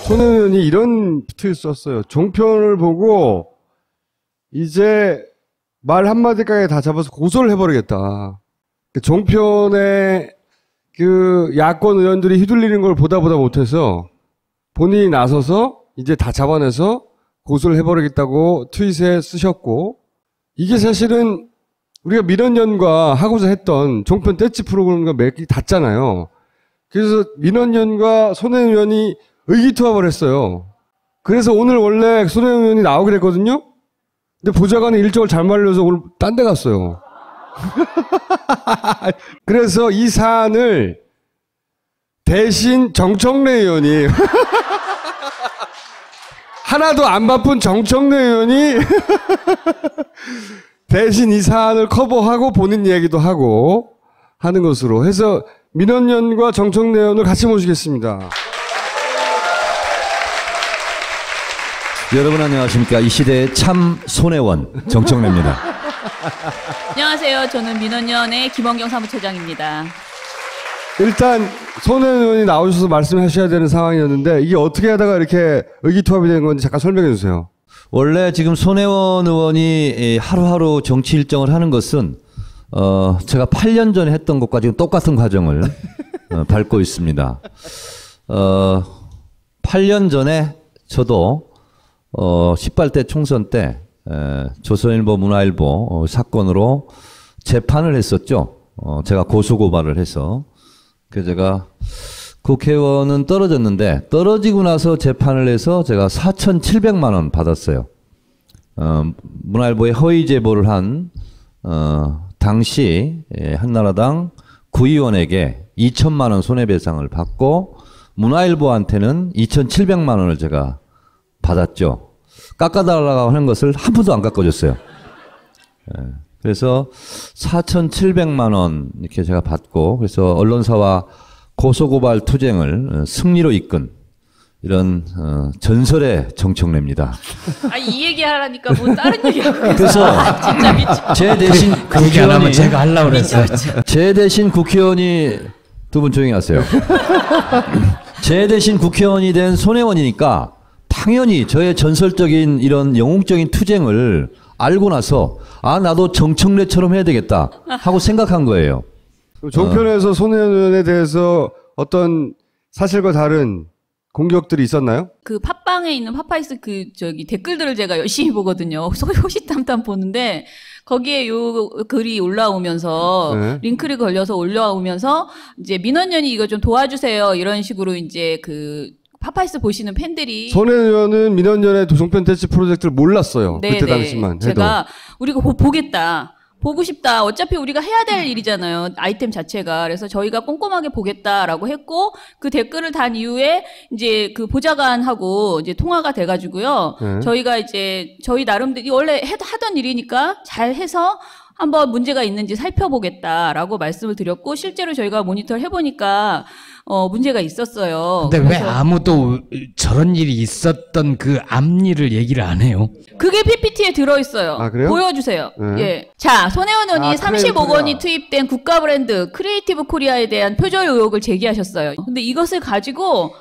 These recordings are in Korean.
손혜원 의원이 이런 트윗 썼어요. 종편을 보고 이제 말 한마디까지 다 잡아서 고소를 해버리겠다. 종편에 그 야권 의원들이 휘둘리는 걸 보다 못해서 본인이 나서서 이제 다 잡아내서 고소를 해버리겠다고 트윗에 쓰셨고, 이게 사실은 우리가 민원연과 하고자 했던 종편 떼치 프로그램과 맥이 닿잖아요. 그래서 민원연과 손혜원 의원이 의기투합을 했어요. 그래서 오늘 원래 손혜원 의원이 나오기로 했거든요. 근데 보좌관이 일정을 잘못 알려서 오늘 딴 데 갔어요. 그래서 이 사안을 대신 정청래 의원이 하나도 안 바쁜 정청래 의원이 대신 이 사안을 커버하고 본인 얘기도 하고 하는 것으로 해서 민원연과 정청래 의원을 같이 모시겠습니다. 여러분 안녕하십니까. 이 시대의 참 손혜원 정청래입니다. 안녕하세요. 저는 민원연의 김원경 사무처장입니다. 일단 손혜원 의원이 나오셔서 말씀하셔야 되는 상황이었는데 이게 어떻게 하다가 이렇게 의기투합이 된 건지 잠깐 설명해 주세요. 원래 지금 손혜원 의원이 하루하루 정치 일정을 하는 것은 제가 8년 전에 했던 것과 지금 똑같은 과정을 밟고 있습니다. 8년 전에 저도 18대 총선 때 조선일보 문화일보 사건으로 재판을 했었죠. 제가 고소고발을 해서. 그래서 제가 국회의원은 떨어졌는데 떨어지고 나서 재판을 해서 제가 4,700만 원 받았어요. 문화일보에 허위 제보를 한 당시 한나라당 구의원에게 2천만 원 손해배상을 받고 문화일보한테는 2,700만 원을 제가 받았죠. 깎아달라고 하는 것을 한 푼도 안 깎아줬어요. 그래서 4,700만 원 이렇게 제가 받고, 그래서 언론사와 고소고발 투쟁을 승리로 이끈 이런 전설의 정청래입니다. 아, 이 얘기 하라니까 뭐 다른 얘기하고 그래서 진짜 미쳐. 제 대신 그 얘기 안 하면 제가 하려고 그랬어요. 제 대신 국회의원이, 두 분 조용히 하세요. 제 대신 국회의원이 된 손혜원이니까 당연히 저의 전설적인 이런 영웅적인 투쟁을 알고 나서 아 나도 정청래처럼 해야 되겠다 하고 생각한 거예요. 종편에서 손혜원 의원에 대해서 어떤 사실과 다른 공격들이 있었나요? 그 팟빵에 있는 팟파이스 댓글들을 제가 열심히 보거든요. 호시탐탐 보는데 거기에 요 글이 올라오면서 네. 링크를 걸려서 올라오면서 이제 민원연이 이거 좀 도와주세요 이런 식으로 이제 그 팟파이스 보시는 팬들이 손혜원 의원은 민원연의 종편 떼치 프로젝트를 몰랐어요. 네, 그때 네. 당시만 해도. 제가 우리가 보겠다. 보고 싶다. 어차피 우리가 해야 될 일이잖아요. 아이템 자체가. 그래서 저희가 꼼꼼하게 보겠다라고 했고, 그 댓글을 단 이후에 이제 그 보좌관하고 이제 통화가 돼가지고요. 저희가 이제 저희 나름대로 원래 하던 일이니까 잘 해서 한번 문제가 있는지 살펴보겠다라고 말씀을 드렸고, 실제로 저희가 모니터를 해보니까 문제가 있었어요. 근데 왜 아무도 저런 일이 있었던 그 앞일을 얘기를 안 해요? 그게 PPT에 들어있어요. 아, 그래요? 보여주세요. 네. 예. 자, 손혜원 의원이 35억 원이 투입된 국가 브랜드 크리에이티브 코리아에 대한 표절 의혹을 제기하셨어요. 근데 이것을 가지고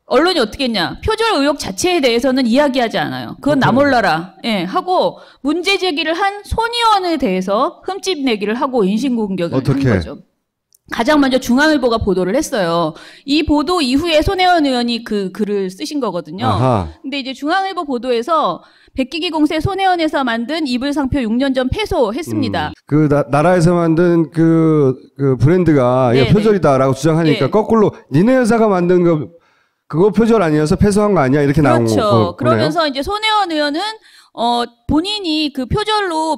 언론이 어떻게 했냐. 표절 의혹 자체에 대해서는 이야기하지 않아요. 그건 나 몰라라. 예, 하고 문제 제기를 한 손 의원에 대해서 흠집 내기를 하고 인신공격을 한 거죠. 가장 먼저 중앙일보가 보도를 했어요. 이 보도 이후에 손혜원 의원이 그 글을 쓰신 거거든요. 아하. 근데 이제 중앙일보 보도에서 백기기 공세 손혜원에서 만든 이불상표 6년 전 폐소했습니다. 그 나라에서 만든 그 브랜드가 이거 네, 표절이다라고 주장하니까 예. 거꾸로 니네 회사가 만든 그거 표절 아니어서 폐소한 거 아니야 이렇게 나온 그렇죠. 거. 그러면서 이제 손혜원 의원은 본인이 그 표절로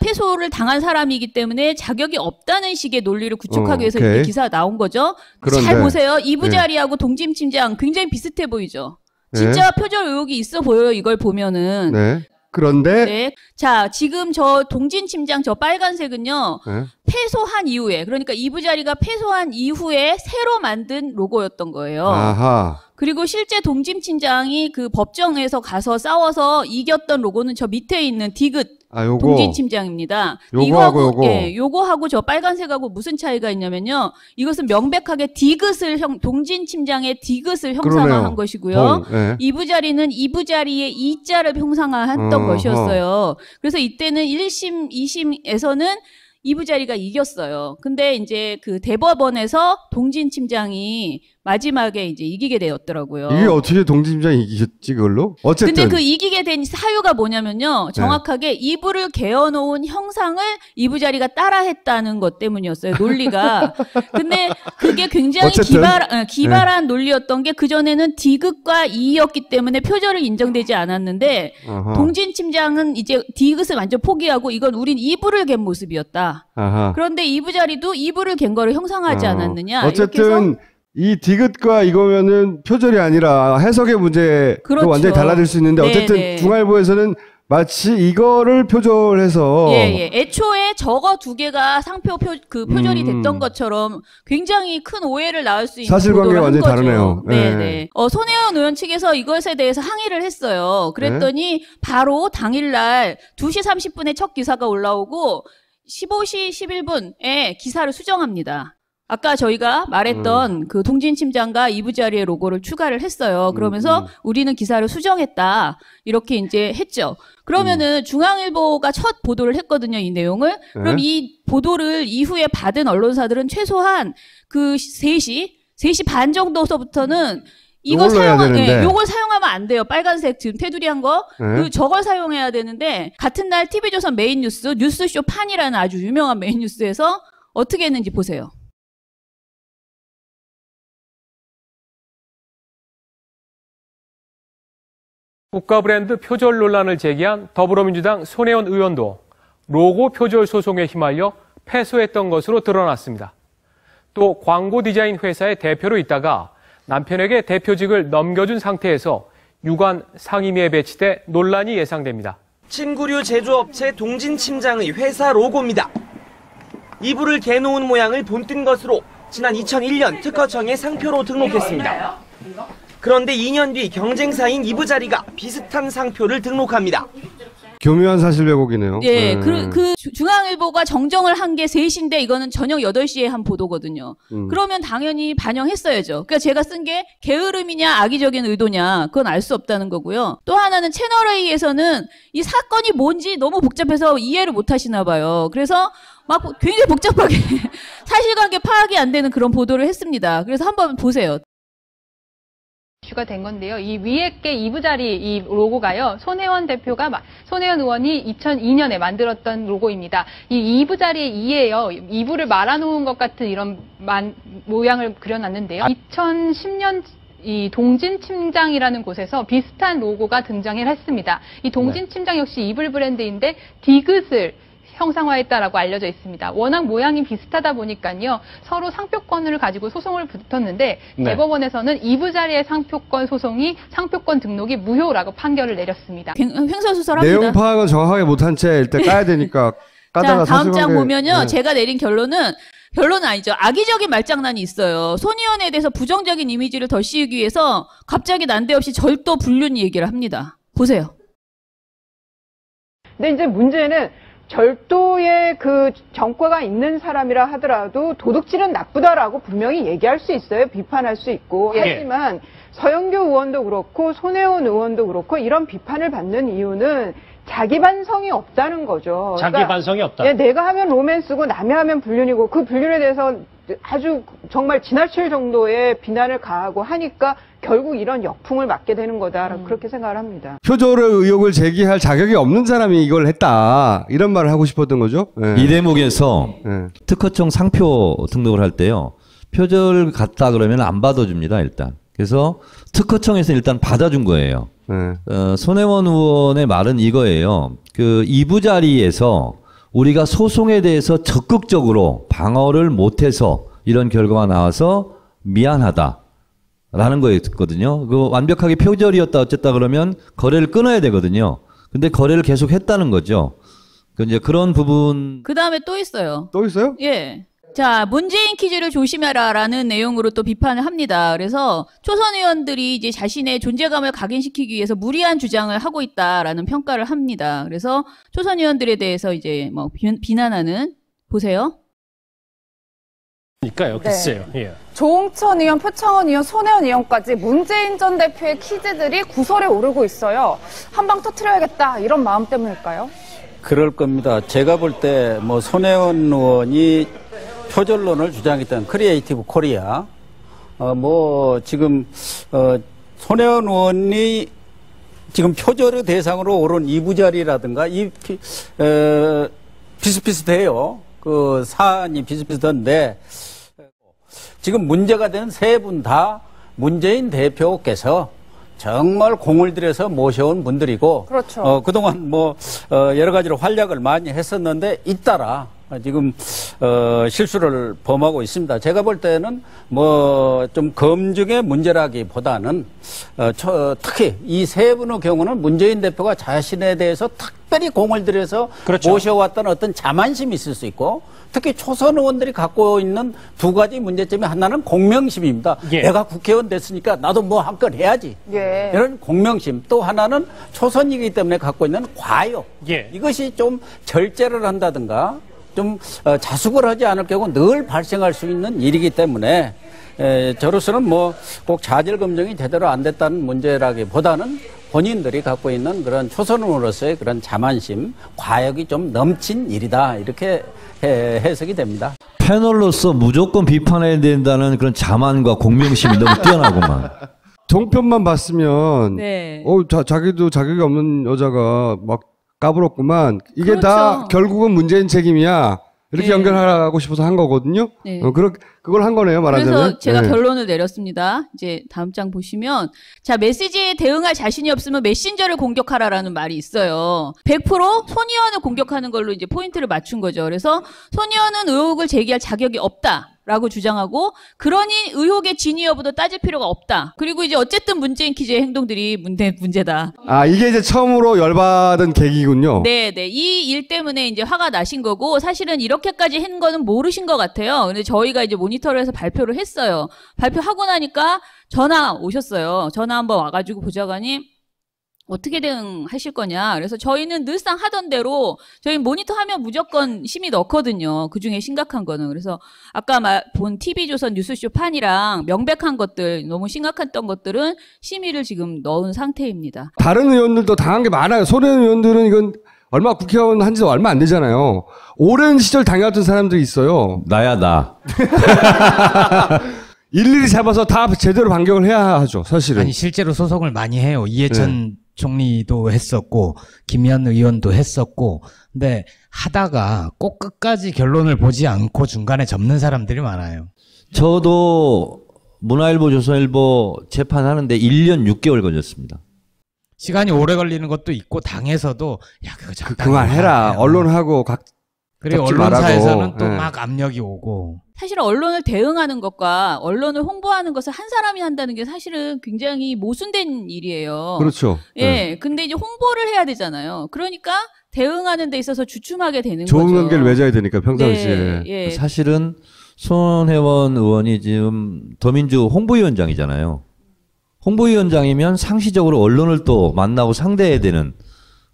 폐소를 당한 사람이기 때문에 자격이 없다는 식의 논리를 구축하기 위해서 오케이. 이렇게 기사가 나온 거죠. 그런데, 잘 보세요. 이부자리하고 동짐침장 굉장히 비슷해 보이죠. 진짜 표절 의혹이 있어 보여요. 이걸 보면은. 네. 그런데 네. 자, 지금 저 동진침장 저 빨간색은요. 네. 폐소한 이후에, 그러니까 이부자리가 폐소한 이후에 새로 만든 로고였던 거예요. 아하. 그리고 실제 동짐침장이 그 법정에서 가서 싸워서 이겼던 로고는 저 밑에 있는 디귿 아, 요거. 동진 침장입니다. 요거하고 요거. 예, 요거하고 저 빨간색하고 무슨 차이가 있냐면요. 이것은 명백하게 디귿을 동진 침장의 디귿을 형상화한 그러네요. 것이고요. 예. 이부자리는 이부자리의 이자를 형상화했던 것이었어요. 그래서 이때는 1심, 2심에서는 이부자리가 이겼어요. 근데 이제 그 대법원에서 동진 침장이 마지막에 이제 이기게 되었더라고요. 이게 어떻게 동진장이 이겼지, 그걸로? 어쨌든. 근데 그 이기게 된 사유가 뭐냐면요. 정확하게 이부를 개어놓은 형상을 이부자리가 따라했다는 것 때문이었어요. 논리가. 근데 그게 굉장히 어쨌든. 기발한 논리였던 게 그전에는 디귿과 이였기 때문에 표절을 인정되지 않았는데 아하. 동진침장은 이제 디귿을 완전 포기하고 이건 우린 이부를 갠 모습이었다. 아하. 그런데 이부자리도 이부를 갠 거를 형상하지 않았느냐. 이렇게 해서 어쨌든 이 디귿과 이거면은 표절이 아니라 해석의 문제도 그렇죠. 완전히 달라질 수 있는데 네, 어쨌든 네. 중앙일보에서는 마치 이거를 표절해서 예. 애초에 저거 두 개가 표절이 됐던 것처럼 굉장히 큰 오해를 낳을 수 있는 사실관계가 보도를 한 완전히 거죠. 다르네요. 네네. 손혜원 의원 측에서 이것에 대해서 항의를 했어요. 그랬더니 바로 당일날 2시 30분에 첫 기사가 올라오고 15시 11분에 기사를 수정합니다. 아까 저희가 말했던 그 동진침장과 이부자리의 로고를 추가를 했어요. 그러면서 우리는 기사를 수정했다. 이렇게 이제 했죠. 그러면은 중앙일보가 첫 보도를 했거든요, 이 내용을. 그럼 이 보도를 이후에 받은 언론사들은 최소한 그 3시 반 정도서부터는 이거 요걸로 해야 되는데. 요걸 사용하면 안 돼요. 빨간색 지금 테두리 한 거. 네. 저걸 사용해야 되는데 같은 날 TV조선 메인 뉴스쇼 판이라는 아주 유명한 메인 뉴스에서 어떻게 했는지 보세요. 국가 브랜드 표절 논란을 제기한 더불어민주당 손혜원 의원도 로고 표절 소송에 휘말려 패소했던 것으로 드러났습니다. 또 광고 디자인 회사의 대표로 있다가 남편에게 대표직을 넘겨준 상태에서 유관 상임위에 배치돼 논란이 예상됩니다. 침구류 제조업체 동진침장의 회사 로고입니다. 이불을 개놓은 모양을 본뜬 것으로 지난 2001년 특허청에 상표로 등록했습니다. 그런데 2년 뒤 경쟁사인 이부자리가 비슷한 상표를 등록합니다. 교묘한 사실 왜곡이네요. 예, 중앙일보가 정정을 한 게 3시인데 이거는 저녁 8시에 한 보도거든요. 그러면 당연히 반영했어야죠. 그러니까 제가 쓴 게 게으름이냐 악의적인 의도냐 그건 알 수 없다는 거고요. 또 하나는 채널A에서는 이 사건이 뭔지 너무 복잡해서 이해를 못 하시나 봐요. 그래서 막 굉장히 복잡하게 사실관계 파악이 안 되는 그런 보도를 했습니다. 그래서 한번 보세요. 이슈가 된 건데요. 이 위에 게 이부자리 이 로고가요. 손혜원 의원이 2002년에 만들었던 로고입니다. 이 이부자리의 이예요. 이부를 말아놓은 것 같은 이런 모양을 그려놨는데요. 2010년 이 동진침장이라는 곳에서 비슷한 로고가 등장을 했습니다. 이 동진침장 역시 이불 브랜드인데 디귿을 형상화했다라고 알려져 있습니다. 워낙 모양이 비슷하다 보니까요. 서로 상표권을 가지고 소송을 붙었는데 대법원에서는 이부자리의 상표권 등록이 무효라고 판결을 내렸습니다. 횡설수설합니다. 내용 파악은 정확하게 못한 채 일단 까야 되니까 까다가 자, 다음 장 사실관계- 보면요. 네. 제가 내린 결론은 아니죠. 악의적인 말장난이 있어요. 손 의원에 대해서 부정적인 이미지를 더 씌우기 위해서 갑자기 난데없이 절도 불륜 얘기를 합니다. 보세요. 근데 이제 문제는 절도의 그 전과가 있는 사람이라 하더라도 도둑질은 나쁘다라고 분명히 얘기할 수 있어요. 비판할 수 있고. 하지만 서영교 의원도 그렇고 손혜원 의원도 그렇고 이런 비판을 받는 이유는 자기 반성이 없다는 거죠. 자기 반성이 없다. 예, 내가 하면 로맨스고 남이 하면 불륜이고 그 불륜에 대해서 아주 정말 지나칠 정도의 비난을 가하고 하니까 결국 이런 역풍을 맞게 되는 거다라고 그렇게 생각을 합니다. 표절의 의혹을 제기할 자격이 없는 사람이 이걸 했다. 이런 말을 하고 싶었던 거죠. 네. 이 대목에서 네. 특허청 상표 등록을 할 때요. 표절 같다 그러면 안 받아줍니다, 일단. 그래서 특허청에서 일단 받아준 거예요. 네. 손혜원 의원의 말은 이거예요. 그 이부자리에서 우리가 소송에 대해서 적극적으로 방어를 못해서 이런 결과가 나와서 미안하다라는 거였거든요. 그 완벽하게 표절이었다 어쨌다 그러면 거래를 끊어야 되거든요. 근데 거래를 계속 했다는 거죠. 그 이제 그런 부분. 그 다음에 또 있어요. 또 있어요? 예. 자, 문재인 퀴즈를 조심해라라는 내용으로 또 비판을 합니다. 그래서 초선 의원들이 이제 자신의 존재감을 각인시키기 위해서 무리한 주장을 하고 있다라는 평가를 합니다. 그래서 초선 의원들에 대해서 이제 뭐 비난하는 보세요. 니까요, 글쎄요. 예. 조홍천 의원, 표창원 의원, 손혜원 의원까지 문재인 전 대표의 퀴즈들이 구설에 오르고 있어요. 한 방 터트려야겠다 이런 마음 때문일까요? 그럴 겁니다. 제가 볼 때 뭐 손혜원 의원이 표절론을 주장했던 크리에이티브 코리아, 지금 손혜원 의원이 지금 표절의 대상으로 오른 이부자리라든가 비슷비슷해요. 그 사안이 비슷비슷한데 지금 문제가 된 세 분 다 문재인 대표께서 정말 공을 들여서 모셔온 분들이고, 그렇죠. 그동안 여러 가지로 활약을 많이 했었는데 잇따라 지금 실수를 범하고 있습니다. 제가 볼 때는 좀 검증의 문제라기보다는 특히 이 세 분의 경우는 문재인 대표가 자신에 대해서 특별히 공을 들여서 그렇죠. 모셔왔던 어떤 자만심이 있을 수 있고, 특히 초선 의원들이 갖고 있는 두 가지 문제점이 하나는 공명심입니다. 예. 내가 국회의원 됐으니까 나도 뭐 한 건 해야지. 예. 이런 공명심. 또 하나는 초선이기 때문에 갖고 있는 과욕. 예. 이것이 좀 절제를 한다든가 좀 자숙을 하지 않을 경우 늘 발생할 수 있는 일이기 때문에 저로서는 꼭 자질 검증이 제대로 안 됐다는 문제라기보다는 본인들이 갖고 있는 그런 초선으로서의 그런 자만심, 과욕이 좀 넘친 일이다, 이렇게 해석이 됩니다. 패널로서 무조건 비판해야 된다는 그런 자만과 공명심이 너무 뛰어나구만. 종편만 봤으면 네. 자기도 자격이 없는 여자가 막 까불었구만. 이게 그렇죠. 다 결국은 문재인 책임이야. 이렇게 네. 연결하고 싶어서 한 거거든요. 네. 그걸 한 거네요, 말하자면. 그래서 제가 네. 결론을 내렸습니다. 이제 다음 장 보시면, 자, 메시지에 대응할 자신이 없으면 메신저를 공격하라라는 말이 있어요. 100% 손의원을 공격하는 걸로 이제 포인트를 맞춘 거죠. 그래서 손의원은 의혹을 제기할 자격이 없다. 라고 주장하고, 그러니 의혹의 진위 여부도 따질 필요가 없다. 그리고 이제 어쨌든 문재인 퀴즈의 행동들이 문제다. 이게 이제 처음으로 열받은 계기군요. 네네. 이 일 때문에 이제 화가 나신 거고, 사실은 이렇게까지 한 거는 모르신 것 같아요. 근데 저희가 이제 모니터를 해서 발표를 했어요. 발표하고 나니까 전화 오셨어요. 전화 한번 와가지고 보좌관님, 어떻게 대응하실 거냐. 그래서 저희는 늘상 하던 대로 저희 모니터 하면 무조건 심의 넣거든요. 그중에 심각한 거는. 그래서 아까 본 TV조선 뉴스쇼 판이랑 명백한 것들, 너무 심각했던 것들은 심의를 지금 넣은 상태입니다. 다른 의원들도 당한 게 많아요. 손혜원 의원들은 이건 국회의원 한 지도 얼마 안 되잖아요. 오랜 시절 당해왔던 사람들이 있어요. 나야 나. 일일이 잡아서 다 제대로 반격을 해야 하죠, 사실은. 아니 실제로 소송을 많이 해요. 이해찬 총리도 했었고 김현 의원도 했었고, 근데 하다가 꼭 끝까지 결론을 보지 않고 중간에 접는 사람들이 많아요. 저도 문화일보, 조선일보 재판하는데 1년 6개월 걸렸습니다. 시간이 오래 걸리는 것도 있고 당에서도 야 그거 적당히 그만해라. 해라. 언론하고 그리고 덮지 언론사에서는 말라고. 또 네. 막 압력이 오고. 사실 언론을 대응하는 것과 언론을 홍보하는 것을 한 사람이 한다는 게 사실은 굉장히 모순된 일이에요. 그렇죠. 예. 네. 근데 이제 홍보를 해야 되잖아요. 그러니까 대응하는 데 있어서 주춤하게 되는 좋은 거죠. 관계를 맺어야 되니까 평상시에. 네, 예. 사실은 손혜원 의원이 지금 더민주 홍보위원장이잖아요. 홍보위원장이면 상시적으로 언론을 또 만나고 상대해야 되는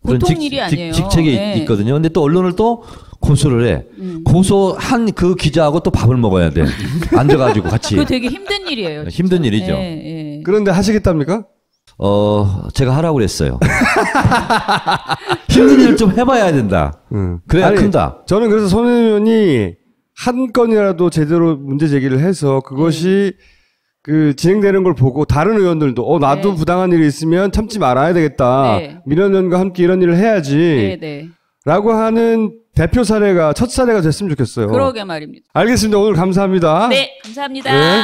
그런 보통 일이 아니에요. 직책이 네. 있거든요. 근데 또 언론을 또 고소를 해. 고소한 그 기자하고 또 밥을 먹어야 돼. 앉아가지고 같이. 그거 되게 힘든 일이에요. 진짜. 힘든 일이죠. 예, 예. 그런데 하시겠답니까? 제가 하라고 그랬어요. 힘든 일 좀 해봐야 된다. 그래야 큰다. 저는 그래서 손 의원이 한 건이라도 제대로 문제 제기를 해서 그것이 진행되는 걸 보고 다른 의원들도 나도 네. 부당한 일이 있으면 참지 말아야 되겠다. 네. 민원 의원과 함께 이런 일을 해야지. 네, 네. 라고 하는 대표 사례가 첫 사례가 됐으면 좋겠어요. 그러게 말입니다. 알겠습니다. 오늘 감사합니다. 네, 감사합니다. 네.